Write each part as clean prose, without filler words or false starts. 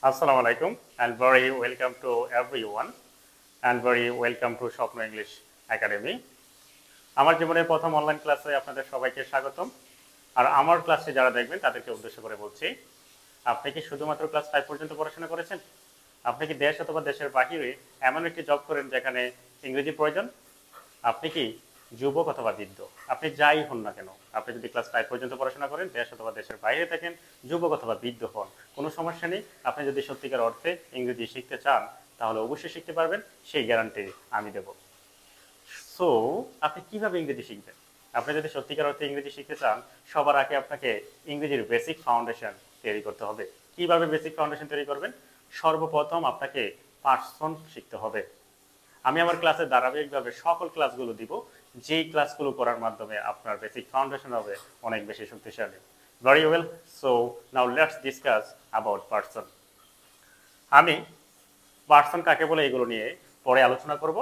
Assalamu alaikum and very welcome to everyone and very welcome to Shopno English Academy. আমার জীবনের প্রথম online ক্লাসে আপনাদের সবাইকে স্বাগতম। আর আমার ক্লাসে যারা দেখবেন তাদেরকে উদ্দেশ্য করে বলছি, আপনি কি শুধুমাত্র ক্লাস 5 পর্যন্ত পড়াশোনা করেছেন? আপনি কি দেশ অথবা দেশের বাহিরে এমন একটি জব করেন যেখানে ইংরেজি প্রয়োজন? আপনি কি যুবক অথবা বৃদ্ধ? আপনি যাই হন না কেন, আপনি যদি ক্লাস 5 পর্যন্ত পড়াশোনা করেন, দেশ অথবা দেশের বাইরে থাকেন, যুবক অথবা বৃদ্ধ হন, কোনো সমস্যা নেই। আপনি যদি সত্যিকার অর্থে ইংরেজি শিখতে চান তাহলে অবশ্যই শিখতে পারবেন, সেই গ্যারান্টি আমি দেব। সো আপনি কিভাবে ইংরেজি শিখবেন? আপনি যদি সত্যিকার অর্থে ইংরেজি শিখতে চান, সবার আগে আপনাকে ইংরেজির বেসিক ফাউন্ডেশন তৈরি করতে হবে। কিভাবে বেসিক ফাউন্ডেশন তৈরি করবেন? সর্বপ্রথম আপনাকে পার্সন শিখতে হবে। আমি আমার ক্লাসে ধারাবাহিকভাবে সকল ক্লাসগুলো দিব, যেই ক্লাসগুলো করার মাধ্যমে আপনার বেসিক ফাউন্ডেশন হবে অনেক বেশি শক্তিশালী। Very well, so now let's discuss about person. আমি পার্সন কাকে বলে এগুলো নিয়ে পরে আলোচনা করব।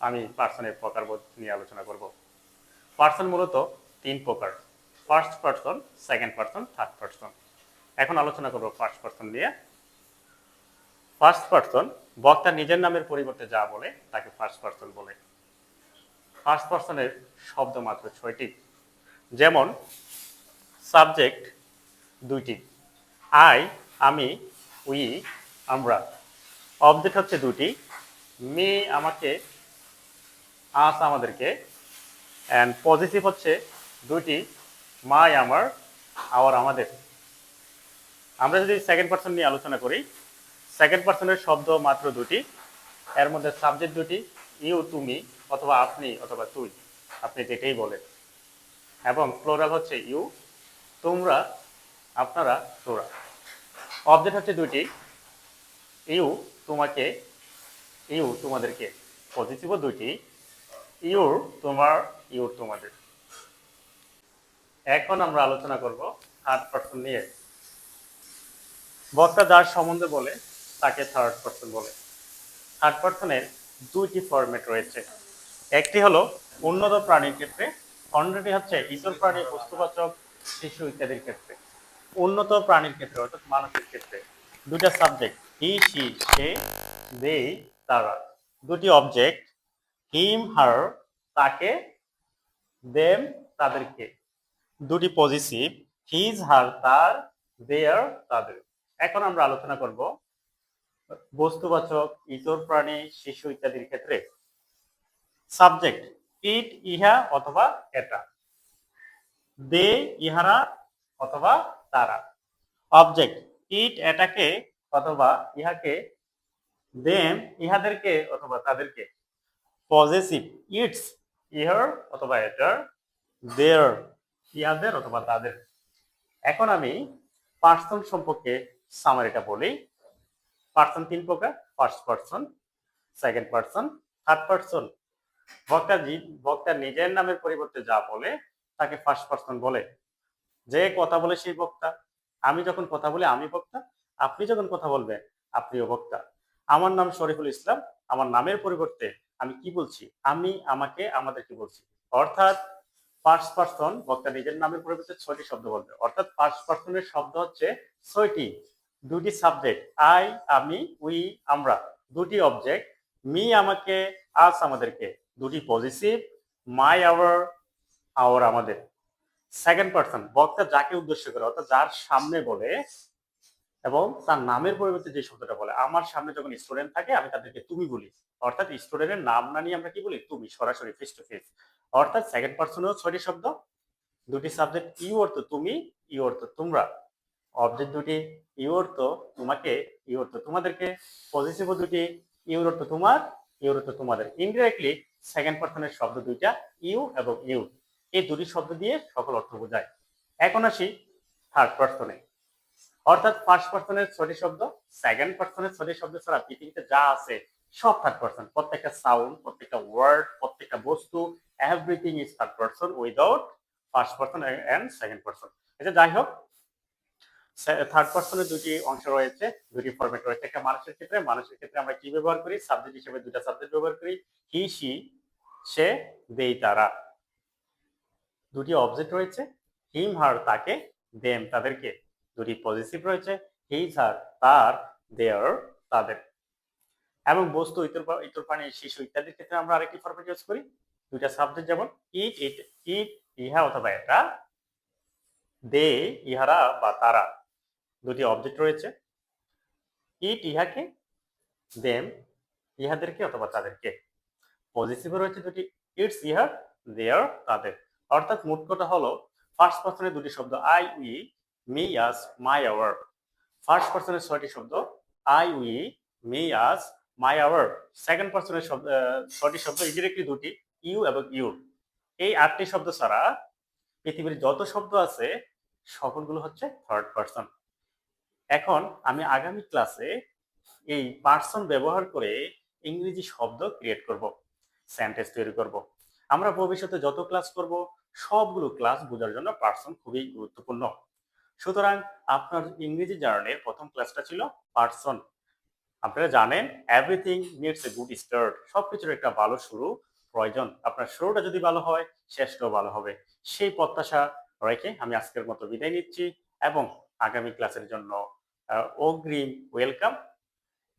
আমি পার্সনের প্রকারবোধ নিয়ে আলোচনা করব। পার্সন মূলত 3 প্রকার: first person, second person, third person. এখন আলোচনা করব ফার্স্ট পার্সন নিয়ে। ফার্স্ট পার্সন বক্তা নিজের নামের পরিবর্তে যা বলে তাকে ফার্স্ট পার্সন বলে। ফার্স্ট পার্সনের শব্দ মাত্র 6টি। যেমন সাবজেক্ট 2টি, আই আমি, উই আমরা। অবজেক্ট হচ্ছে 2টি, মি আমাকে, আস আমাদেরকে, অ্যান্ড পজিটিভ হচ্ছে 2টি, মাই আমার, আওয়ার আমাদের। আমরা যদি সেকেন্ড পার্সন নিয়ে আলোচনা করি, সেকেন্ড পার্সনের শব্দ মাত্র 2টি। এর মধ্যে সাবজেক্ট 2টি, ইউ তুমি অথবা আপনি অথবা তুই, আপনি যেটাই বলেন, এবং প্লোরাল হচ্ছে ইউ, তোমরা, আপনারা, তোরা। অবজেক্ট হচ্ছে 2টি, ইউ তোমাকে, ইউ তোমাদেরকে। পজিটিভও 2টি, ইউর তোমার, ইউর তোমাদের। এখন আমরা আলোচনা করব থার্ড পার্সন নিয়ে। বক্তা যার সম্বন্ধে বলে তাকে থার্ড পার্সন বলে। থার্ড পার্সনের 2টি ফরম্যাট রয়েছে। একটি হলো উন্নত প্রাণীর ক্ষেত্রে, অন্যটি হচ্ছে ইতর প্রাণী, বস্তুবাচক, শিশু ইত্যাদির ক্ষেত্রে। উন্নত প্রাণীর ক্ষেত্রে অর্থাৎ মানুষের ক্ষেত্রে 2টা সাবজেক্ট, হি সি সে, দে তারা। 2টি অবজেক্ট, হিম হার তাকে, দেম তাদেরকে। 2টি পজিটিভ, হিজ হার তার, দেয়ার তাদের। এখন আমরা আলোচনা করব বস্তুবাচক, ইতর প্রাণী, শিশু ইত্যাদির ক্ষেত্রে। সাবজেক্ট ইট ইহা অথবা এটা, দে ইহারা অথবা তারা। অবজেক্ট ইট এটাকে অথবা ইহাকে, দেম ইহাদেরকে অথবা তাদেরকে। পজেসিভ ইটস ইহার অথবা এটার, দেয়ার ইহাদের অথবা তাদের। এখন আমি পার্সন সম্পর্কে সামারিটা বলি। পার্সন 3 প্রকার: first person, second person, third person. বক্তা নিজের নামের পরিবর্তে যা বলে তাকে ফার্স্ট পার্সন বলে। যে কথা বলে সেই বক্তা। আমি যখন কথা বলি আমি বক্তা, আপনি যখন কথা বলবেন আপনিও বক্তা। আমার নাম শরীফুল ইসলাম, আমার নামের পরিবর্তে আমি কি বলছি? আমি, আমাকে, আমাদেরকে বলছি। অর্থাৎ ফার্স্ট পার্সন বক্তা নিজের নামের পরিবর্তে 6টি শব্দ বলবে। অর্থাৎ ফার্স্ট পার্সনের শব্দ হচ্ছে 6টি। 2টি সাবজেক্ট, আই আমি, উই আমরা। 2টি অবজেক্ট, মি আমাকে, আস আমাদেরকে। 2টি পজিটিভ, মাই আওয়ার, আওয়ার আমাদের। সেকেন্ড পার্সন বক্তা যাকে উদ্দেশ্য করে অর্থাৎ যার সামনে বলে এবং তার নামের পরিবর্তে যে শব্দটা বলে। আমার সামনে যখন স্টুডেন্ট থাকে আমি তাদেরকে তুমি বলি, অর্থাৎ স্টুডেন্টের নাম না নিয়ে আমরা কি বলি? তুমি, সরাসরি ফেস টু ফেস। অর্থাৎ সেকেন্ড পার্সনেও 6টি শব্দ, 2টি সাবজেক্ট, ইউ অর্থ তুমি, ইউ অর্থ তোমরা। অবজেক্ট 2টি, ইউ অর্থ তোমাকে, ইউ অর্থ তোমাদেরকে। পজিটিভ 2টি, ইউ অর্থ তোমার, ইউ অর্থ তোমাদের। ইনডিরেক্টলি সেকেন্ড পার্সনের শব্দ 2টা, ইউ এবং ইউ। এই 2টি শব্দ দিয়ে সকল অর্থ বোঝায়। এখন আসি থার্ড পার্সনে। অর্থাৎ ফার্স্ট পার্সনের 6টি শব্দ, সেকেন্ড পার্সনের 6টি শব্দ ছাড়া পৃথিবীতে যা আছে সব থার্ড পার্সন। প্রত্যেকটা সাউন্ড, প্রত্যেকটা ওয়ার্ড, প্রত্যেকটা বস্তু, everything is third person without first person and second person. এটা যাই হোক, থার্ড পার্সনের 2টি অংশ রয়েছে, 2টি ফরম্যাট রয়েছে। একটা মানুষের ক্ষেত্রে, মানুষের ক্ষেত্রে আমরা কি ব্যবহার করি? সাবজেক্ট হিসেবে 2টা সাবজেক্ট ব্যবহার করি, হি সি সে, দে তারা। 2টি অবজেক্ট রয়েছে, হিম হার তাকে, দেম তাদেরকে। 2টি পজিটিভ রয়েছে, হিজ হার তার, দেয়ার তাদের। এবং বস্তু ইতর প্রাণী শিশু ইত্যাদির ক্ষেত্রে আমরা আরেকটি ফরম্যাট ইউজ করি। দুইটা সাবজেক্ট যেমন ইট ইট ইট ইহা অথবা এটা, দে ইহারা বা তারা, দুটি অবজেক্ট রয়েছে। ইট ইহাকে, দেম ইহাদেরকে অথবা তাদেরকে। পজিটিভে রয়েছে দুটি, ইটস ইহার, দেয়ার তাদের। অর্থাৎ মোট কথা হলো ফার্স্ট পার্সনের দুটি শব্দ I we, me us, my our. First পার্সনের 6টি শব্দ I we, me us, my our. Second পার্সনের 6টি শব্দ ইনডিরেক্টলি দুটি, ইউ এবং ইউর। এই 8টি শব্দ ছাড়া পৃথিবীর যত শব্দ আছে সকলগুলো হচ্ছে থার্ড পার্সন। এখন আমি আগামী ক্লাসে এই পার্সন ব্যবহার করে ইংরেজি শব্দ ক্রিয়েট করব, সেন্টেন্স তৈরি করব। আমরা ভবিষ্যতে যত ক্লাস করব সবগুলো ক্লাস বোঝার জন্য পার্সন খুবই গুরুত্বপূর্ণ। সুতরাং আপনার ইংরেজি জার্নির প্রথম ক্লাসটা ছিল পার্সন। আপনারা জানেন everything needs a good start, সবকিছুর একটা ভালো শুরু প্রয়োজন। আপনার শুরুটা যদি ভালো হয় শেষটাও ভালো হবে, সেই প্রত্যাশা রেখে আমি আজকের মতো বিদায় নিচ্ছি এবং আগামী ক্লাসের জন্য অগ্রিম welcome.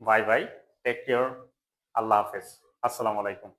Bye bye, take care, আল্লাহ হাফেজ, আসসালামু আলাইকুম।